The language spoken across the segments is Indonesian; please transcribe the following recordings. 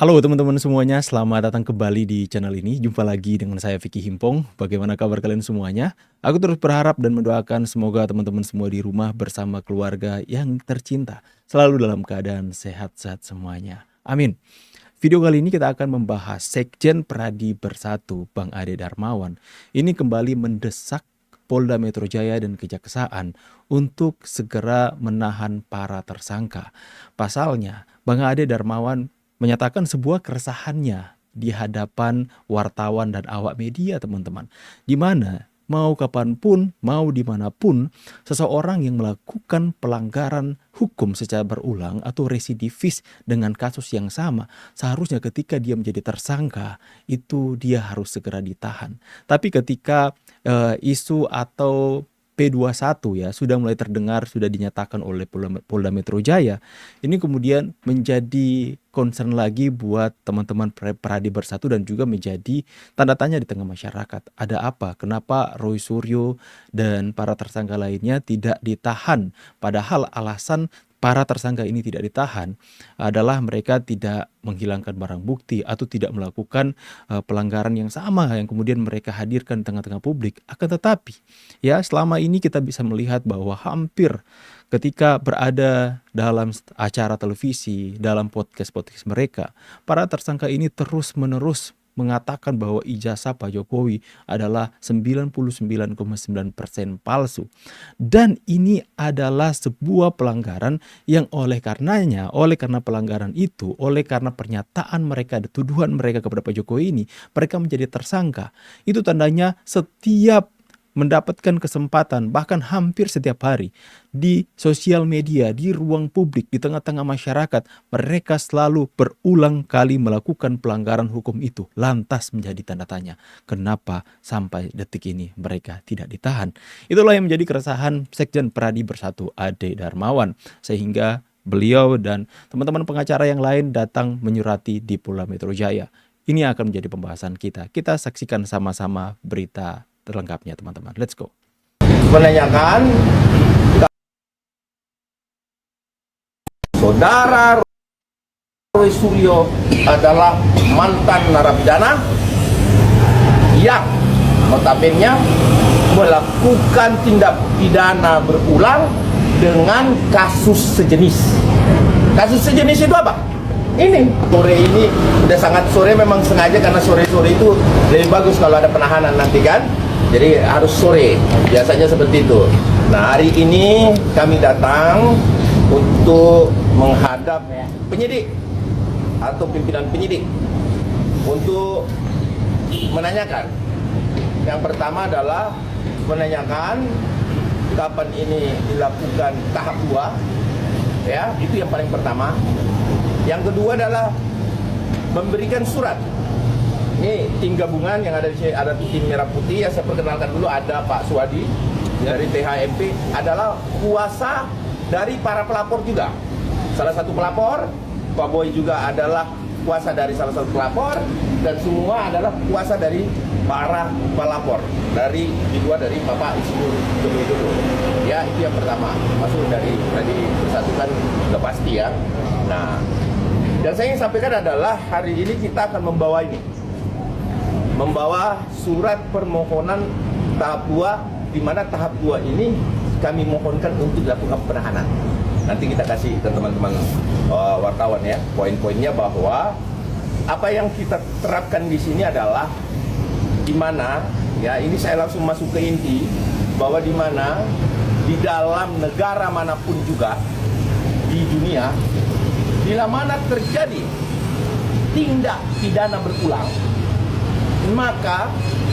Halo teman-teman semuanya, selamat datang kembali di channel ini. Jumpa lagi dengan saya Vicky Himpong. Bagaimana kabar kalian semuanya? Aku terus berharap dan mendoakan semoga teman-teman semua di rumah bersama keluarga yang tercinta selalu dalam keadaan sehat-sehat semuanya. Amin. Video kali ini kita akan membahas Sekjen Pradi Bersatu, Bang Ade Darmawan. Ini kembali mendesak Polda Metro Jaya dan Kejaksaan untuk segera menahan para tersangka. Pasalnya, Bang Ade Darmawan menyatakan sebuah keresahannya di hadapan wartawan dan awak media, teman-teman. Di mana mau kapanpun, mau dimanapun, seseorang yang melakukan pelanggaran hukum secara berulang atau residivis dengan kasus yang sama, seharusnya ketika dia menjadi tersangka, itu dia harus segera ditahan. Tapi ketika isu atau P21 ya sudah mulai terdengar, sudah dinyatakan oleh Polda Metro Jaya, ini kemudian menjadi concern lagi buat teman-teman Pradi Bersatu dan juga menjadi tanda tanya di tengah masyarakat. Ada apa? Kenapa Roy Suryo dan para tersangka lainnya tidak ditahan? Padahal alasan para tersangka ini tidak ditahan adalah mereka tidak menghilangkan barang bukti atau tidak melakukan pelanggaran yang sama yang kemudian mereka hadirkan di tengah-tengah publik. Akan tetapi ya selama ini kita bisa melihat bahwa hampir ketika berada dalam acara televisi, dalam podcast-podcast mereka, para tersangka ini terus-menerus mengatakan bahwa ijazah Pak Jokowi adalah 99,9% palsu. Dan ini adalah sebuah pelanggaran yang oleh karena pelanggaran itu, oleh karena pernyataan mereka, tuduhan mereka kepada Pak Jokowi ini, mereka menjadi tersangka. Itu tandanya setiap mendapatkan kesempatan, bahkan hampir setiap hari di sosial media, di ruang publik, di tengah-tengah masyarakat, mereka selalu berulang kali melakukan pelanggaran hukum itu. Lantas menjadi tanda tanya, kenapa sampai detik ini mereka tidak ditahan? Itulah yang menjadi keresahan Sekjen Pradi Bersatu Ade Darmawan, sehingga beliau dan teman-teman pengacara yang lain datang menyurati di Polda Metro Jaya. Ini akan menjadi pembahasan kita. Kita saksikan sama-sama berita terlengkapnya, teman-teman. Let's go. Menanyakan saudara Roy Suryo adalah mantan narapidana yang notabene melakukan tindak pidana berulang dengan kasus sejenis. Kasus sejenis itu apa? Ini sore ini udah sangat sore, memang sengaja karena sore-sore itu lebih bagus kalau ada penahanan nanti kan. Jadi harus sore, biasanya seperti itu. Nah, hari ini kami datang untuk menghadap penyidik atau pimpinan penyidik untuk menanyakan. Yang pertama adalah menanyakan kapan ini dilakukan tahap 2. Ya, itu yang paling pertama. Yang kedua adalah memberikan surat. Ini tim gabungan yang ada di sini, ada tim Merah Putih. Ya, saya perkenalkan dulu, ada Pak Suwadi dari THMP, adalah kuasa dari para pelapor juga. Salah satu pelapor, Pak Boy juga adalah kuasa dari salah satu pelapor, dan semua adalah kuasa dari para pelapor dari Bapak Insinyur Joko Widodo. Ya, itu yang pertama. Masuk dari Bersatu kan udah pasti ya. Nah, yang saya ingin sampaikan adalah hari ini kita akan membawa surat permohonan tahap 2, di mana tahap 2 ini kami mohonkan untuk dilakukan penahanan. Nanti kita kasih ke teman-teman wartawan ya, poin-poinnya, bahwa apa yang kita terapkan di sini adalah di mana ya, ini saya langsung masuk ke inti, bahwa di mana di dalam negara manapun juga di dunia, bila mana terjadi tindak pidana berulang, maka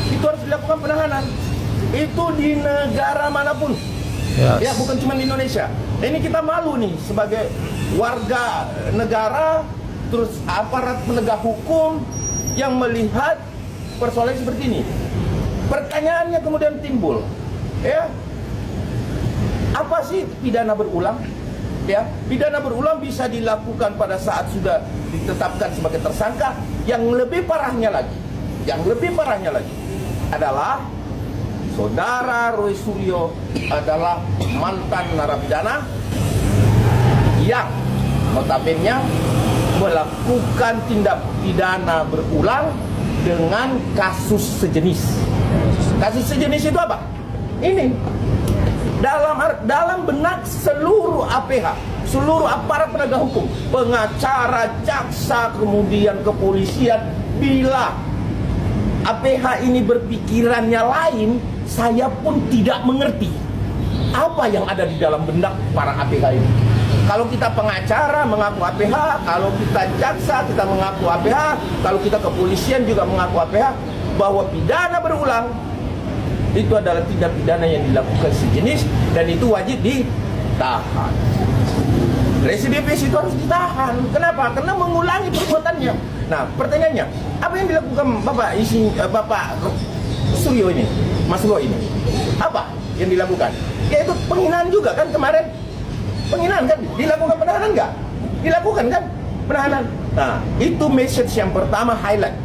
itu harus dilakukan penahanan. Itu di negara manapun. Yes. Ya, bukan cuma di Indonesia. Ini kita malu nih sebagai warga negara, terus aparat penegak hukum yang melihat persoalan seperti ini. Pertanyaannya kemudian timbul, ya, apa sih pidana berulang? Ya, pidana berulang bisa dilakukan pada saat sudah ditetapkan sebagai tersangka. Yang lebih parahnya lagi adalah saudara Roy Suryo adalah mantan narapidana yang notabene melakukan tindak pidana berulang dengan kasus sejenis. Kasus sejenis itu apa? Ini dalam benak seluruh APH, seluruh aparat penegak hukum, pengacara, jaksa, kemudian kepolisian, bila APH ini berpikirannya lain, saya pun tidak mengerti apa yang ada di dalam benak para APH ini. Kalau kita pengacara mengaku APH, kalau kita jaksa kita mengaku APH, kalau kita kepolisian juga mengaku APH, bahwa pidana berulang itu adalah tindak pidana yang dilakukan sejenis dan itu wajib ditahan. Residivis itu harus ditahan. Kenapa? Karena mengulangi perbuatannya. Nah, pertanyaannya, apa yang dilakukan Bapak Suryo ini, Mas Suryo ini? Apa yang dilakukan? Yaitu penghinaan juga kan kemarin. Penghinaan kan? Dilakukan penahanan nggak? Dilakukan kan penahanan. Nah, itu message yang pertama highlight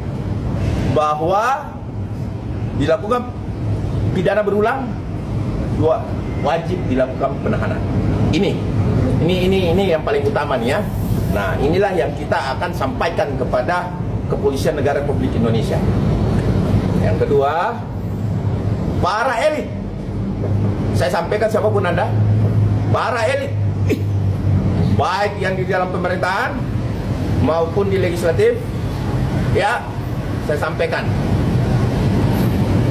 bahwa dilakukan pidana berulang, dua, wajib dilakukan penahanan. Ini yang paling utama nih ya. Nah, inilah yang kita akan sampaikan kepada Kepolisian Negara Republik Indonesia. Yang kedua, para elit. Saya sampaikan siapapun Anda, para elit, baik yang di dalam pemerintahan maupun di legislatif, ya, saya sampaikan,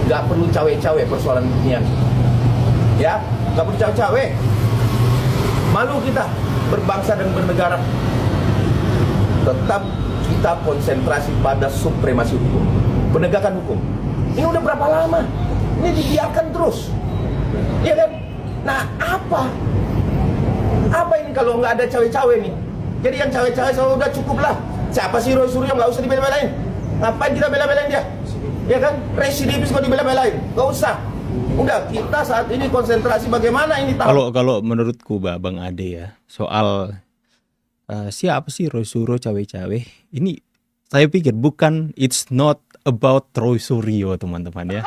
gak perlu cawe-cawe persoalan dunia, ya, gak perlu cawe-cawe. Malu kita berbangsa dan bernegara. Tetap kita konsentrasi pada supremasi hukum, penegakan hukum. Ini udah berapa lama? Ini dibiarkan terus, ya kan? Nah, apa ini kalau nggak ada cawe-cawe nih? Jadi yang cawe-cawe sudah cukup lah. Siapa sih Roy Suryo, nggak usah dibela-belain. Ngapain kita bela-belain dia? Ya kan? Residivis kok dibela-belain? Nggak usah. Udah, kita saat ini konsentrasi bagaimana ini tahu. Kalau menurutku Bang Ade ya, soal siapa sih Roy Suryo cawe-cawe? Ini saya pikir it's not about Roy Suryo teman-teman ya.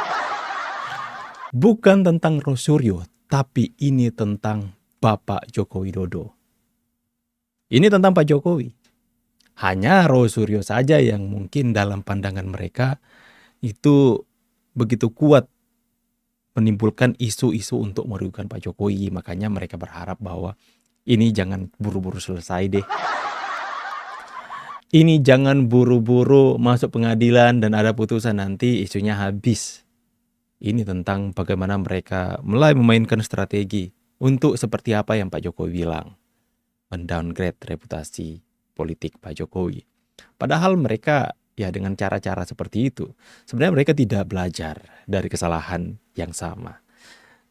Bukan tentang Roy Suryo, tapi ini tentang Bapak Joko Widodo. Ini tentang Pak Jokowi. Hanya Roy Suryo saja yang mungkin dalam pandangan mereka itu begitu kuat menimbulkan isu-isu untuk merugikan Pak Jokowi. Makanya mereka berharap bahwa ini jangan buru-buru selesai deh. Ini jangan buru-buru masuk pengadilan dan ada putusan nanti isunya habis. Ini tentang bagaimana mereka mulai memainkan strategi untuk seperti apa yang Pak Jokowi bilang, mendowngrade reputasi politik Pak Jokowi. Padahal mereka ya dengan cara-cara seperti itu, sebenarnya mereka tidak belajar dari kesalahan yang sama.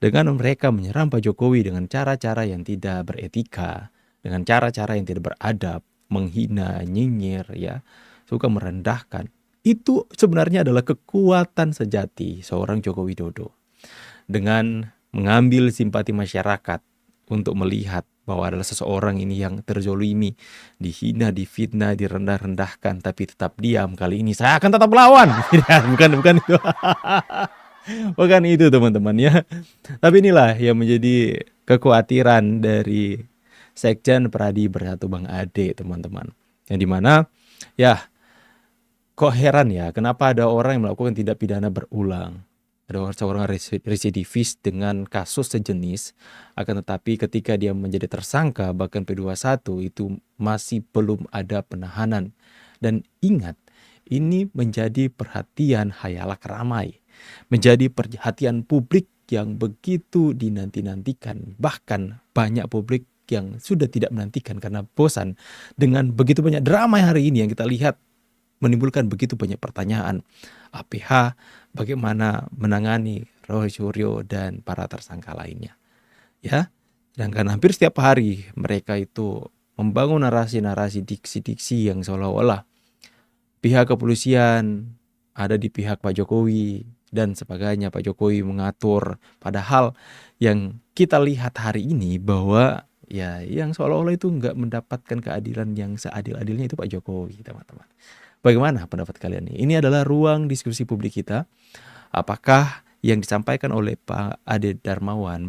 Dengan mereka menyerang Pak Jokowi dengan cara-cara yang tidak beretika, dengan cara-cara yang tidak beradab, menghina, nyinyir, ya, suka merendahkan. Itu sebenarnya adalah kekuatan sejati seorang Joko Widodo. Dengan mengambil simpati masyarakat untuk melihat bahwa adalah seseorang ini yang terzolimi, dihina, difitnah, direndah-rendahkan, tapi tetap diam. Kali ini saya akan tetap melawan. bukan itu. Bukan itu teman-teman ya. Tapi inilah yang menjadi kekhawatiran dari Sekjen Pradi Bersatu Bang Ade teman-teman. Yang dimana ya kok heran ya kenapa ada orang yang melakukan tindak pidana berulang. Ada seorang residivis dengan kasus sejenis, akan tetapi ketika dia menjadi tersangka bahkan P21 itu masih belum ada penahanan. Dan ingat, ini menjadi perhatian khayalak ramai, menjadi perhatian publik yang begitu dinanti-nantikan. Bahkan banyak publik yang sudah tidak menantikan karena bosan dengan begitu banyak drama hari ini yang kita lihat menimbulkan begitu banyak pertanyaan. APH bagaimana menangani Roy Suryo dan para tersangka lainnya. Ya, sedangkan hampir setiap hari mereka itu membangun narasi-narasi diksi-diksi yang seolah-olah pihak kepolisian ada di pihak Pak Jokowi dan sebagainya. Pak Jokowi mengatur, padahal yang kita lihat hari ini bahwa ya yang seolah-olah itu nggak mendapatkan keadilan yang seadil-adilnya itu Pak Jokowi, teman-teman. Bagaimana pendapat kalian nih? Ini adalah ruang diskusi publik kita. Apakah yang disampaikan oleh Pak Ade Darmawan,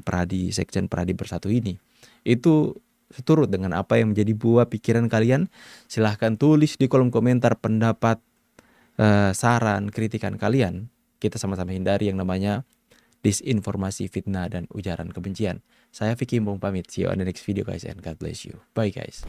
Sekjen Pradi Bersatu ini, itu seturut dengan apa yang menjadi buah pikiran kalian? Silahkan tulis di kolom komentar pendapat, saran, kritikan kalian. Kita sama-sama hindari yang namanya disinformasi, fitnah, dan ujaran kebencian. Saya Vicky Himpong pamit. See you on the next video guys and God bless you. Bye guys.